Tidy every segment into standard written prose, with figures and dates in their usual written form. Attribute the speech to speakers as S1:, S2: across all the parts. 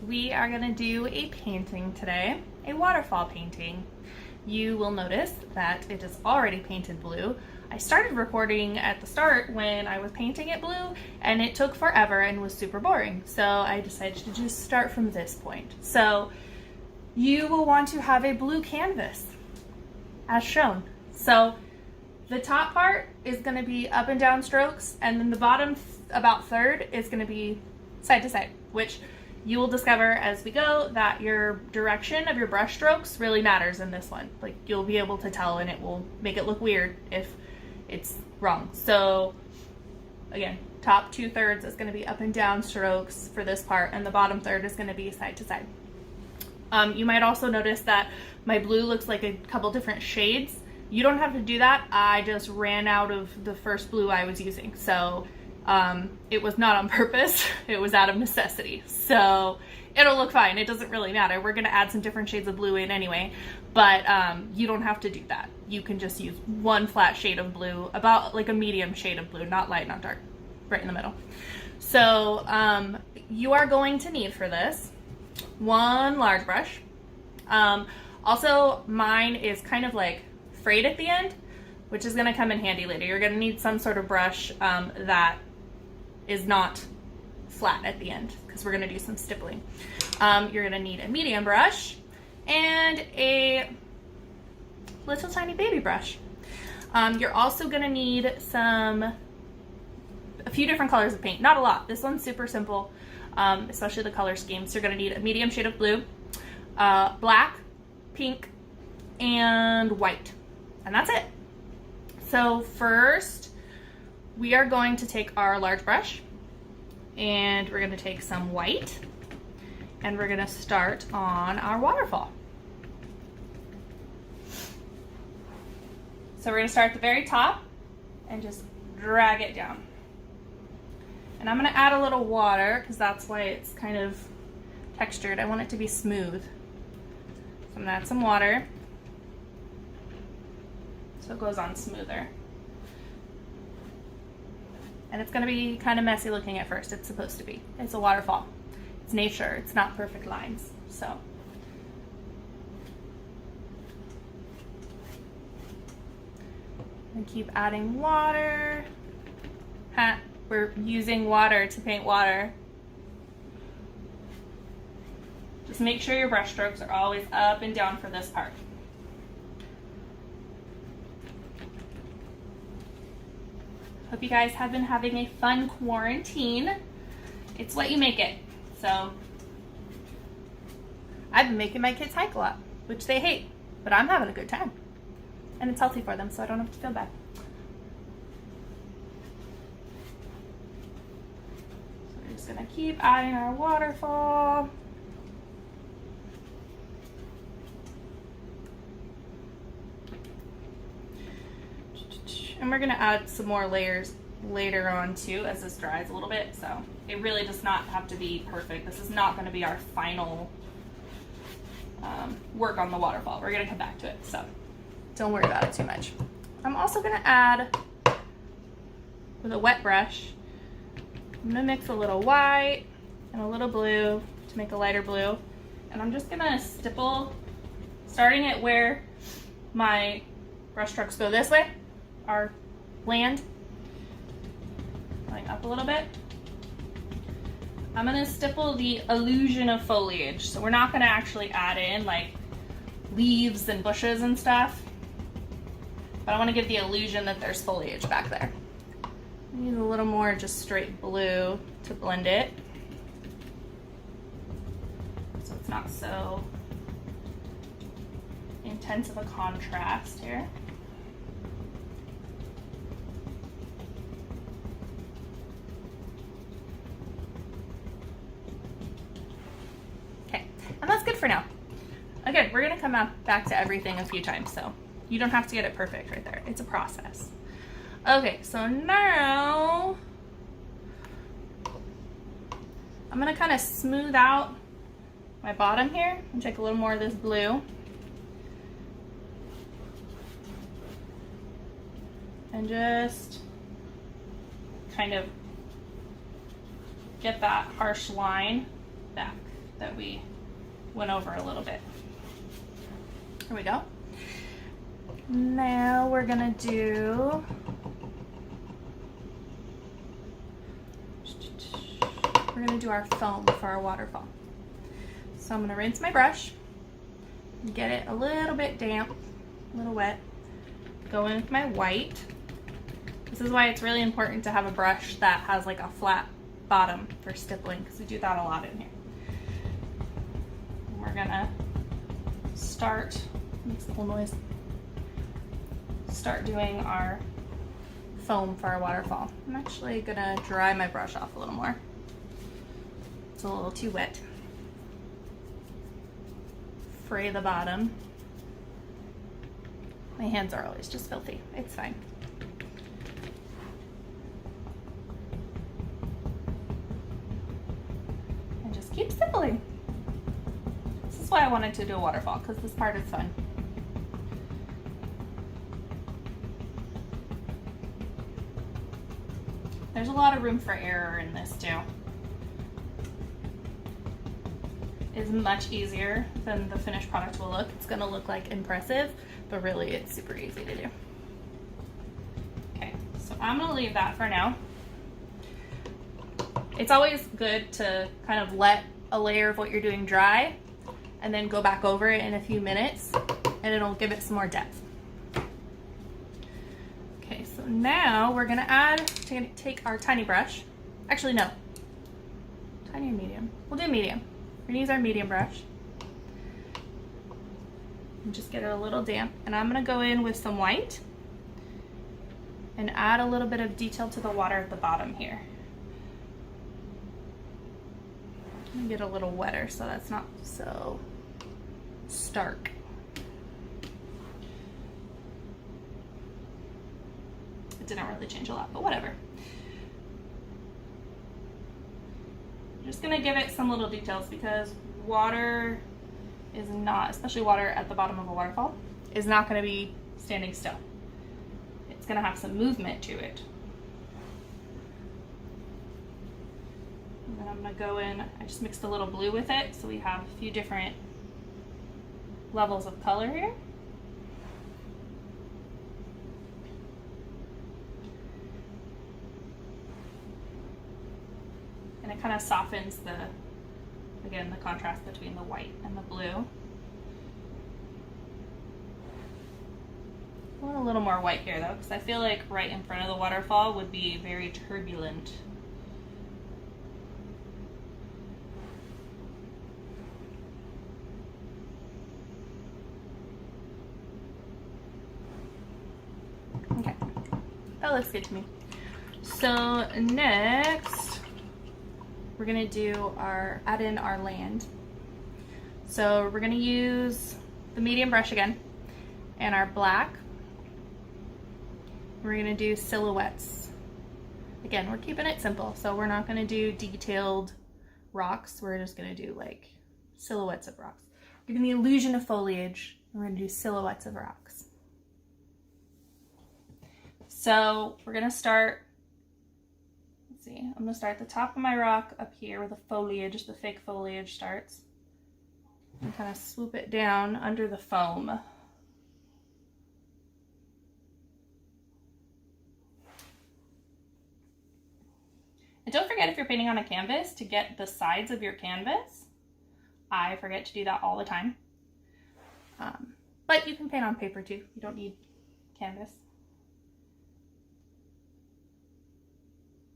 S1: we are going to do a painting today, a waterfall painting. You will notice that it is already painted blue. I started recording at the start when I was painting it blue, and it took forever and was super boring. So I decided to just start from this point. So you will want to have a blue canvas as shown. So the top part is going to be up and down strokes, and then the bottom about third is going to be side to side, which you will discover as we go that your direction of your brush strokes really matters in this one. Like, you'll be able to tell, and it will make it look weird if it's wrong. So again, top 2/3 is going to be up and down strokes for this part, and the bottom third is going to be side to side. You might also notice that my blue looks like a couple different shades. You don't have to do that. I just ran out of the first blue I was using. So it was not on purpose. It was out of necessity. So it'll look fine. It doesn't really matter. We're going to add some different shades of blue in anyway, but you don't have to do that. You can just use one flat shade of blue, about like a medium shade of blue, not light, not dark, right in the middle. So you are going to need for this one large brush. Also, mine is kind of like frayed at the end, which is going to come in handy later. You're going to need some sort of brush that is not flat at the end, because we're going to do some stippling. You're going to need a medium brush and a little tiny baby brush. You're also going to need a few different colors of paint. Not a lot. This one's super simple, especially the color scheme. So you're going to need a medium shade of blue, black, pink, and white. And that's it. So first, we are going to take our large brush, and we're going to take some white, and we're going to start on our waterfall. So we're going to start at the very top and just drag it down. And I'm going to add a little water because that's why it's kind of textured. I want it to be smooth. So I'm going to add some water so it goes on smoother. And it's going to be kind of messy looking at first. It's supposed to be. It's a waterfall. It's nature. It's not perfect lines. So and keep adding water. We're using water to paint water. Just make sure your brush strokes are always up and down for this part. Hope you guys have been having a fun quarantine. It's what you make it. So I've been making my kids hike a lot, which they hate, but I'm having a good time. And it's healthy for them, so I don't have to feel bad. So we're just gonna keep adding our waterfall. And we're gonna add some more layers later on too as this dries a little bit. So it really does not have to be perfect. This is not gonna be our final work on the waterfall. We're gonna come back to it, so don't worry about it too much. I'm also gonna add, with a wet brush, I'm gonna mix a little white and a little blue to make a lighter blue. And I'm just gonna stipple, starting at where my brush strokes go this way, our land, going up a little bit. I'm gonna stipple the illusion of foliage. So we're not gonna actually add in like leaves and bushes and stuff, but I wanna give the illusion that there's foliage back there. Use a little more just straight blue to blend it, so it's not so intense of a contrast here. And that's good for now. Again, we're gonna come back to everything a few times, so you don't have to get it perfect right there. It's a process. Okay, so now I'm gonna kind of smooth out my bottom here and take a little more of this blue and just kind of get that harsh line back. that we went over a little bit. Here we go. Now we're gonna do our foam for our waterfall. So I'm gonna rinse my brush, get it a little bit damp, a little wet, go in with my white. This is why it's really important to have a brush that has like a flat bottom for stippling, because we do that a lot in here. And we're gonna start, makes a little noise, start doing our foam for our waterfall. I'm actually gonna dry my brush off a little more. It's a little too wet. Fray the bottom. My hands are always just filthy. It's fine. And just keep stippling. This is why I wanted to do a waterfall, because this part is fun. There's a lot of room for error in this too. Is much easier than the finished product will look. It's gonna look like impressive, but really it's super easy to do. Okay, so I'm gonna leave that for now. It's always good to kind of let a layer of what you're doing dry and then go back over it in a few minutes and it'll give it some more depth. Okay, so now we're gonna take our tiny brush. Actually, no. Tiny or medium? We'll do medium. We're gonna use our medium brush and just get it a little damp. And I'm gonna go in with some white and add a little bit of detail to the water at the bottom here. I'm gonna get a little wetter so that's not so stark. It didn't really change a lot, but whatever. Just gonna give it some little details because water is not, especially water at the bottom of a waterfall, is not gonna be standing still. It's gonna have some movement to it. And then I'm gonna go in, I just mixed a little blue with it, so we have a few different levels of color here. And it kind of softens the, again, the contrast between the white and the blue. I want a little more white here though, because I feel like right in front of the waterfall would be very turbulent. Okay, that looks good to me. So next, we're gonna do add in our land. So we're gonna use the medium brush again and our black. We're gonna do silhouettes. Again, we're keeping it simple, so we're not gonna do detailed rocks. We're just gonna do like silhouettes of rocks. Giving the illusion of foliage, we're gonna do silhouettes of rocks. So we're gonna start, let's see, I'm gonna start at the top of my rock up here where the foliage, the fake foliage starts, and kind of swoop it down under the foam. And don't forget, if you're painting on a canvas, to get the sides of your canvas. I forget to do that all the time. But you can paint on paper too. You don't need canvas.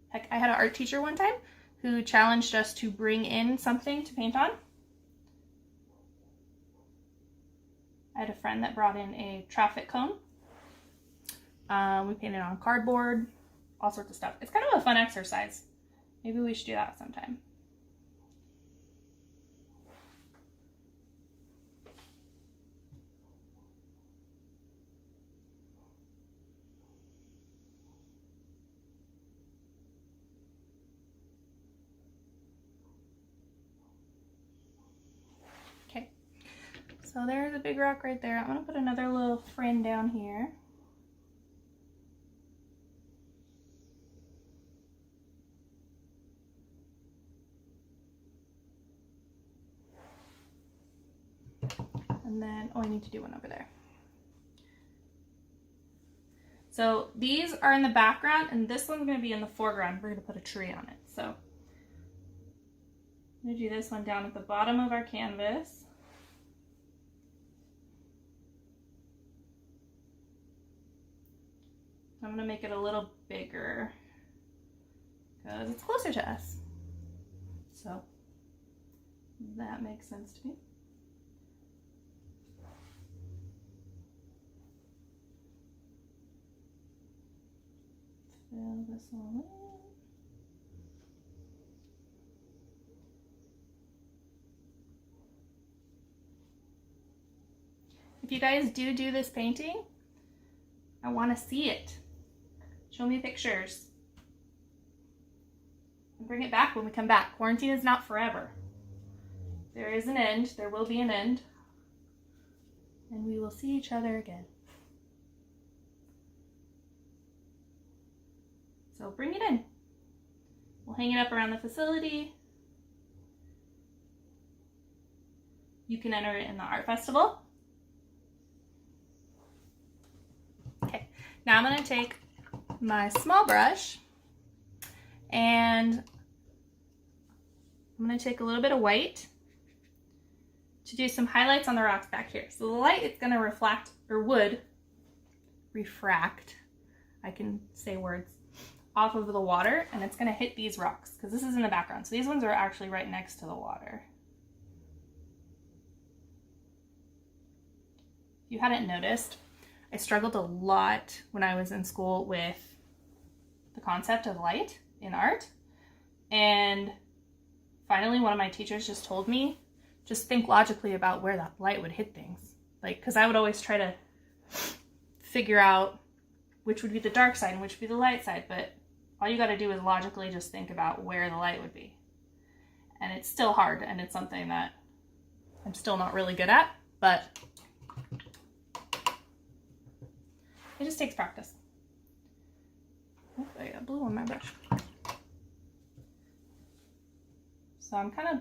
S1: Heck, I had an art teacher one time who challenged us to bring in something to paint on. I had a friend that brought in a traffic cone. We painted on cardboard, all sorts of stuff. It's kind of a fun exercise. Maybe we should do that sometime. Okay, so there's a big rock right there. I'm gonna put another little friend down here. And then, oh, I need to do one over there. So these are in the background, and this one's going to be in the foreground. We're going to put a tree on it. So I'm going to do this one down at the bottom of our canvas. I'm going to make it a little bigger because it's closer to us. So that makes sense to me. Fill this all in. If you guys do this painting, I want to see it. Show me pictures. And bring it back when we come back. Quarantine is not forever. There is an end. There will be an end. And we will see each other again. So bring it in. We'll hang it up around the facility. You can enter it in the art festival. Okay, now I'm going to take my small brush and I'm going to take a little bit of white to do some highlights on the rocks back here. So the light is going to reflect, or would refract, I can say words, off of the water, and it's going to hit these rocks because this is in the background. So these ones are actually right next to the water. If you hadn't noticed, I struggled a lot when I was in school with the concept of light in art. And finally, one of my teachers just told me, just think logically about where that light would hit things. Like, because I would always try to figure out which would be the dark side and which would be the light side, but all you got to do is logically just think about where the light would be. And it's still hard, and it's something that I'm still not really good at, but it just takes practice. Oh, I got blue on my brush. So I'm kind of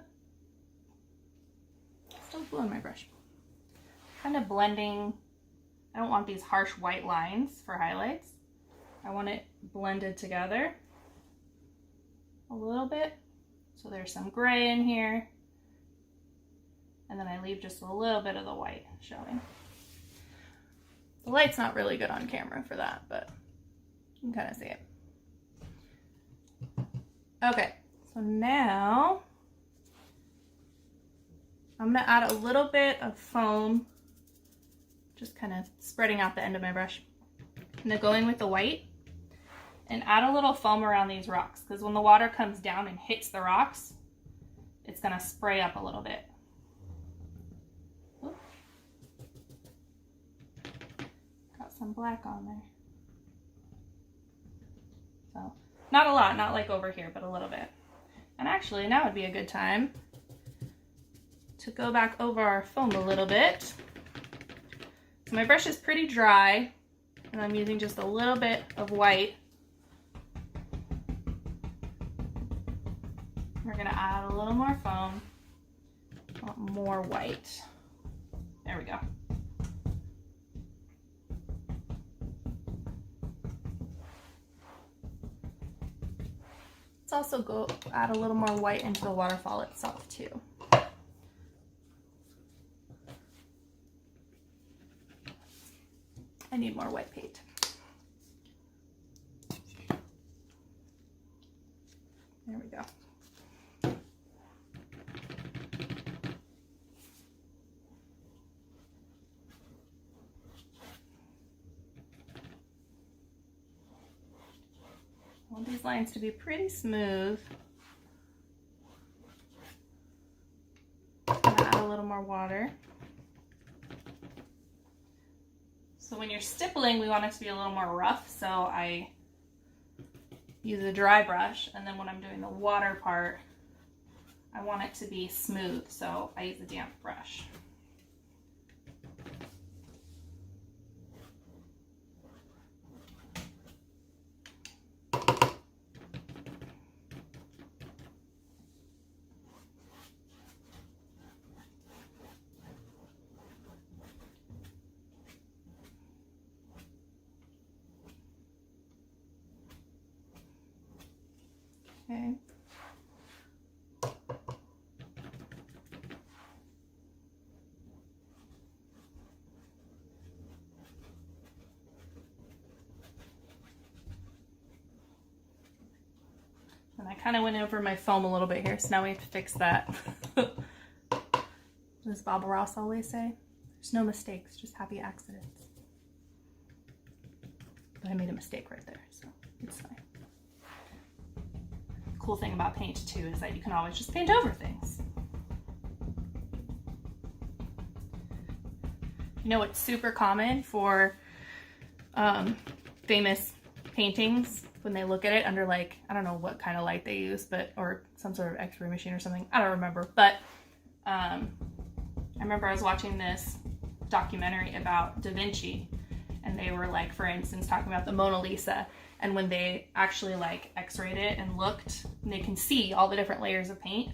S1: still blue on my brush. Kind of blending. I don't want these harsh white lines for highlights. I want it blended together a little bit. So there's some gray in here. And then I leave just a little bit of the white showing. The light's not really good on camera for that, but you can kind of see it. Okay, so now I'm gonna add a little bit of foam, just kind of spreading out the end of my brush. I'm gonna go in with the white and add a little foam around these rocks, because when the water comes down and hits the rocks, it's gonna spray up a little bit. Oop. Got some black on there. So, not a lot, not like over here, but a little bit. And actually, now would be a good time to go back over our foam a little bit. So my brush is pretty dry, and I'm using just a little bit of white. We're gonna add a little more foam, more white. There we go. Let's also go add a little more white into the waterfall itself too. I need more white paint. There we go. I want these lines to be pretty smooth. I'm gonna add a little more water. So when you're stippling, we want it to be a little more rough, so I use a dry brush, and then when I'm doing the water part, I want it to be smooth, so I use a damp brush. Okay. And I kind of went over my foam a little bit here, so now we have to fix that. As Bob Ross always say, there's no mistakes, just happy accidents. But I made a mistake right there, so it's fine. The cool thing about paint too is that you can always just paint over things. You know what's super common for famous paintings when they look at it under, like, I don't know what kind of light they use, but, or some sort of x-ray machine or something, I don't remember, but I remember I was watching this documentary about Da Vinci, and they were, like, for instance, talking about the Mona Lisa, and when they actually, like, x-rayed it and looked, and they can see all the different layers of paint,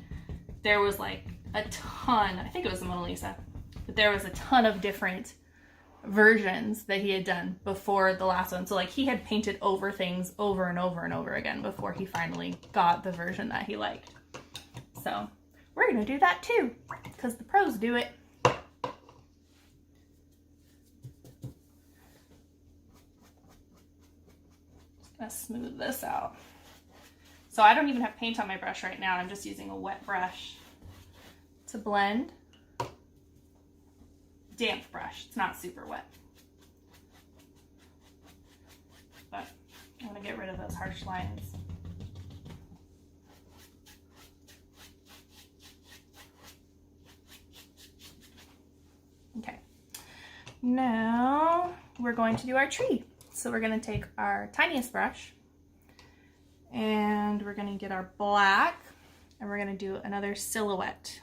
S1: there was, like, a ton, I think it was the Mona Lisa, but there was a ton of different versions that he had done before the last one. So, like, he had painted over things over and over and over again before he finally got the version that he liked. So we're gonna do that too, because the pros do it. Just gonna smooth this out. So I don't even have paint on my brush right now. I'm just using a wet brush to blend. Damp brush, it's not super wet. But I'm gonna get rid of those harsh lines. Okay, now we're going to do our tree. So we're gonna take our tiniest brush and we're gonna get our black and we're gonna do another silhouette.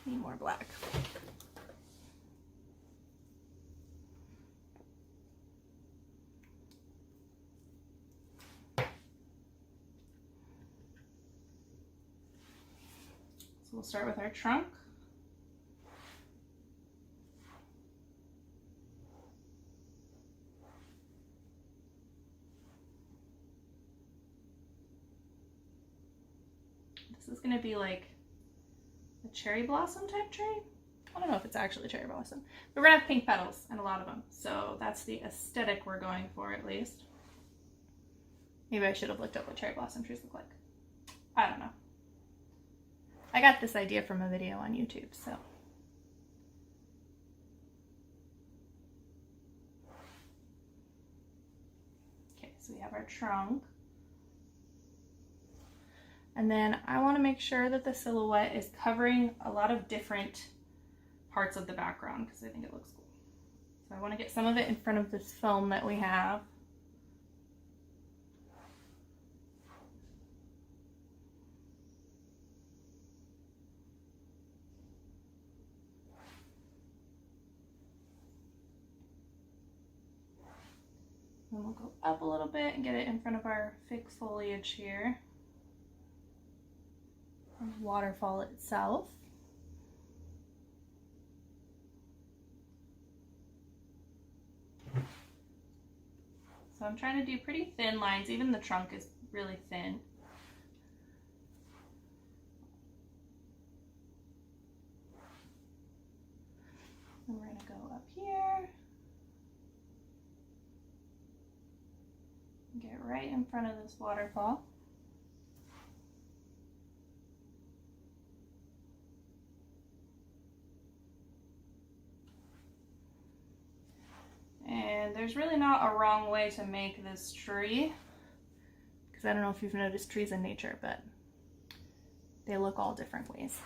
S1: Need more black. So we'll start with our trunk. This is going to be like a cherry blossom type tree. I don't know if it's actually cherry blossom, but we're gonna have pink petals and a lot of them. So that's the aesthetic we're going for, at least. Maybe I should have looked up what cherry blossom trees look like. I don't know. I got this idea from a video on YouTube, so. Okay, so we have our trunk. And then I want to make sure that the silhouette is covering a lot of different parts of the background because I think it looks cool. So I want to get some of it in front of this foam that we have. And we'll go up a little bit and get it in front of our fixed foliage here. And the waterfall itself. So I'm trying to do pretty thin lines. Even the trunk is really thin. And we're going to go up here. Get right in front of this waterfall. And there's really not a wrong way to make this tree, because I don't know if you've noticed trees in nature, but they look all different ways.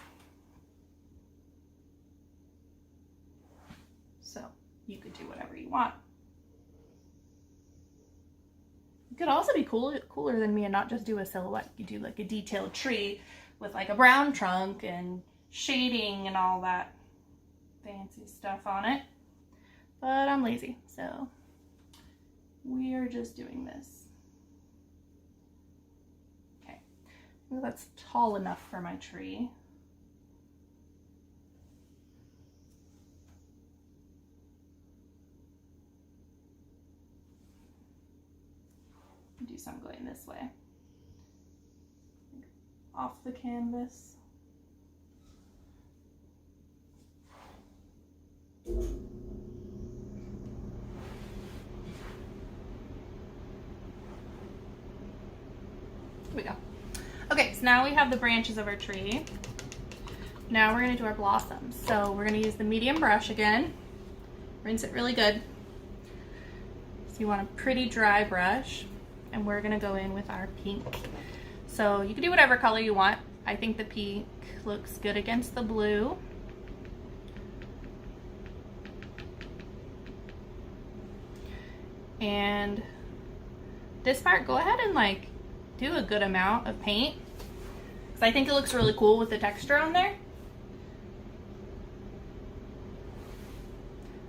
S1: So you could do whatever you want. You could also be cooler than me and not just do a silhouette. You could do like a detailed tree with like a brown trunk and shading and all that fancy stuff on it. But I'm lazy, so we are just doing this. Okay, I think that's tall enough for my tree. so I'm going this way. Off the canvas. Here we go. Okay, so now we have the branches of our tree. Now we're gonna do our blossoms. So we're gonna use the medium brush again. Rinse it really good. So you want a pretty dry brush, and we're gonna go in with our pink. So you can do whatever color you want. I think the pink looks good against the blue. And this part, go ahead and like do a good amount of paint, because I think it looks really cool with the texture on there.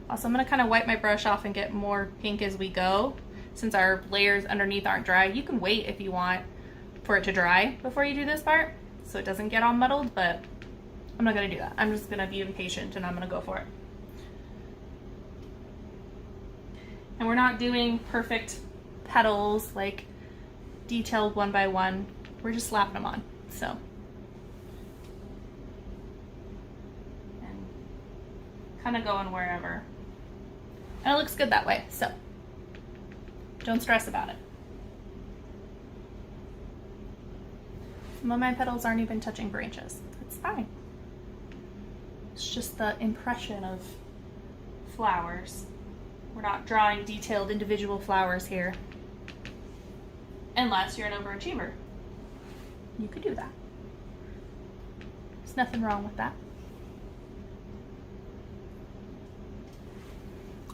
S1: Also, I'm gonna kind of wipe my brush off and get more pink as we go. Since our layers underneath aren't dry, you can wait if you want for it to dry before you do this part, so it doesn't get all muddled, but I'm not gonna do that. I'm just gonna be impatient and I'm gonna go for it. And we're not doing perfect petals, like detailed one by one. We're just slapping them on, so. And kind of going wherever. And it looks good that way, so don't stress about it. Some of my petals aren't even touching branches. It's fine. It's just the impression of flowers. We're not drawing detailed individual flowers here. Unless you're an overachiever. You could do that. There's nothing wrong with that.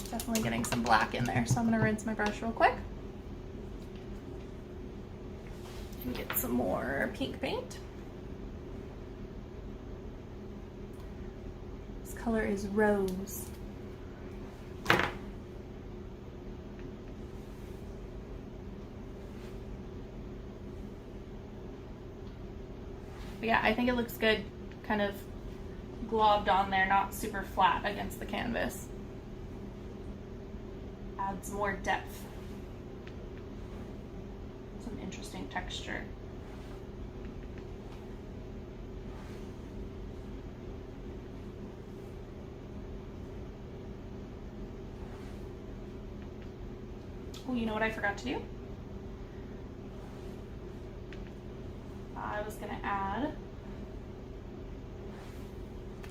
S1: Definitely getting some black in there, so I'm gonna rinse my brush real quick. And get some more pink paint. This color is rose. But yeah, I think it looks good, kind of globbed on there, not super flat against the canvas. Adds more depth. Some interesting texture. Oh, you know what I forgot to do? I was gonna add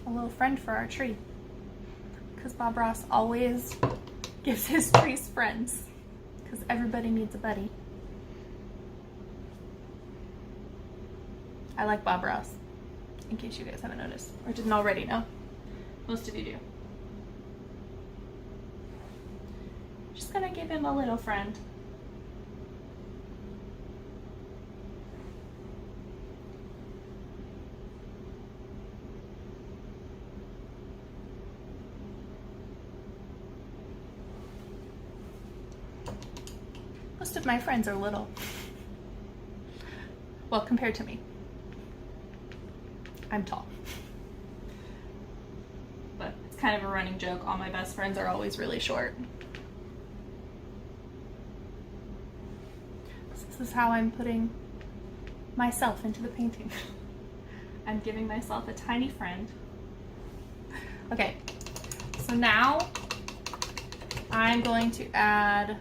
S1: a little friend for our tree, because Bob Ross always gives his trees friends, because everybody needs a buddy. I like Bob Ross, in case you guys haven't noticed, or didn't already know. Most of you do. Just gonna give him a little friend. Most of my friends are little. Well, compared to me. I'm tall. But it's kind of a running joke. All my best friends are always really short. This is how I'm putting myself into the painting. I'm giving myself a tiny friend. Okay, so now I'm going to add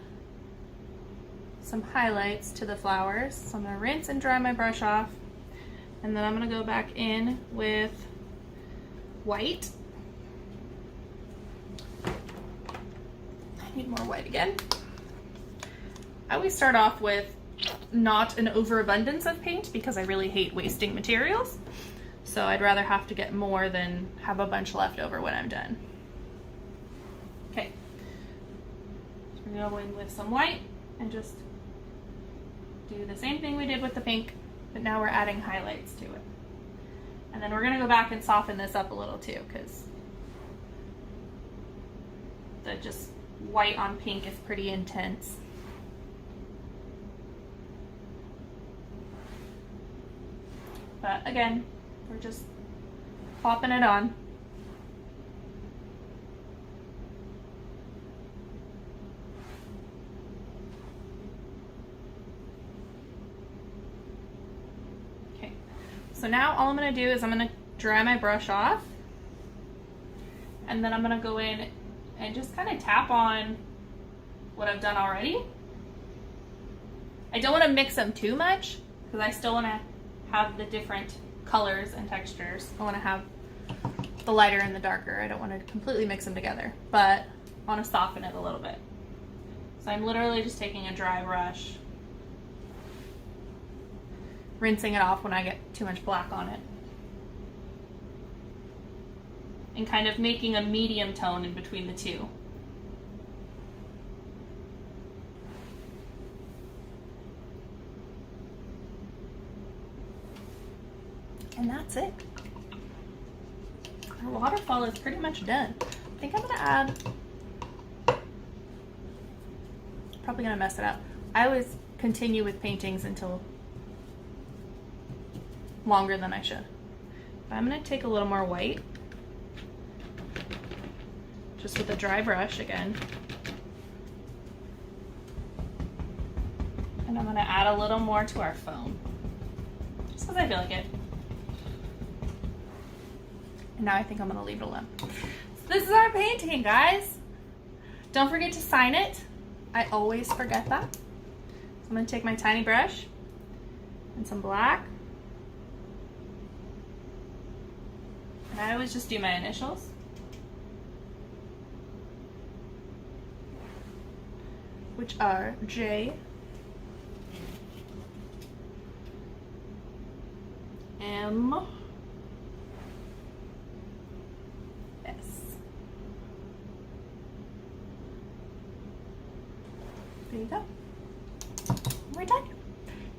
S1: some highlights to the flowers. So I'm gonna rinse and dry my brush off, and then I'm gonna go back in with white. I need more white again. I always start off with not an overabundance of paint because I really hate wasting materials. So I'd rather have to get more than have a bunch left over when I'm done. Okay, so we're gonna go in with some white and just do the same thing we did with the pink, but now we're adding highlights to it. And then we're gonna go back and soften this up a little too, because the just white on pink is pretty intense. But again, we're just popping it on. So now all I'm gonna do is I'm gonna dry my brush off, and then I'm gonna go in and just kind of tap on what I've done already. I don't want to mix them too much because I still want to have the different colors and textures. I want to have the lighter and the darker. I don't want to completely mix them together, but I want to soften it a little bit. So I'm literally just taking a dry brush, rinsing it off when I get too much black on it, and kind of making a medium tone in between the two. And that's it. Our waterfall is pretty much done. I think I'm gonna add, probably gonna mess it up. I always continue with paintings until longer than I should. But I'm gonna take a little more white, just with a dry brush again. And I'm gonna add a little more to our foam, just because I feel like it. And now I think I'm gonna leave it alone. So this is our painting, guys. Don't forget to sign it. I always forget that. So I'm gonna take my tiny brush and some black. And I always just do my initials. Which are J, M, S. There you go. We're done.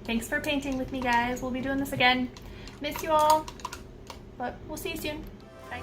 S1: Thanks for painting with me, guys. We'll be doing this again. Miss you all, but we'll see you soon. Bye.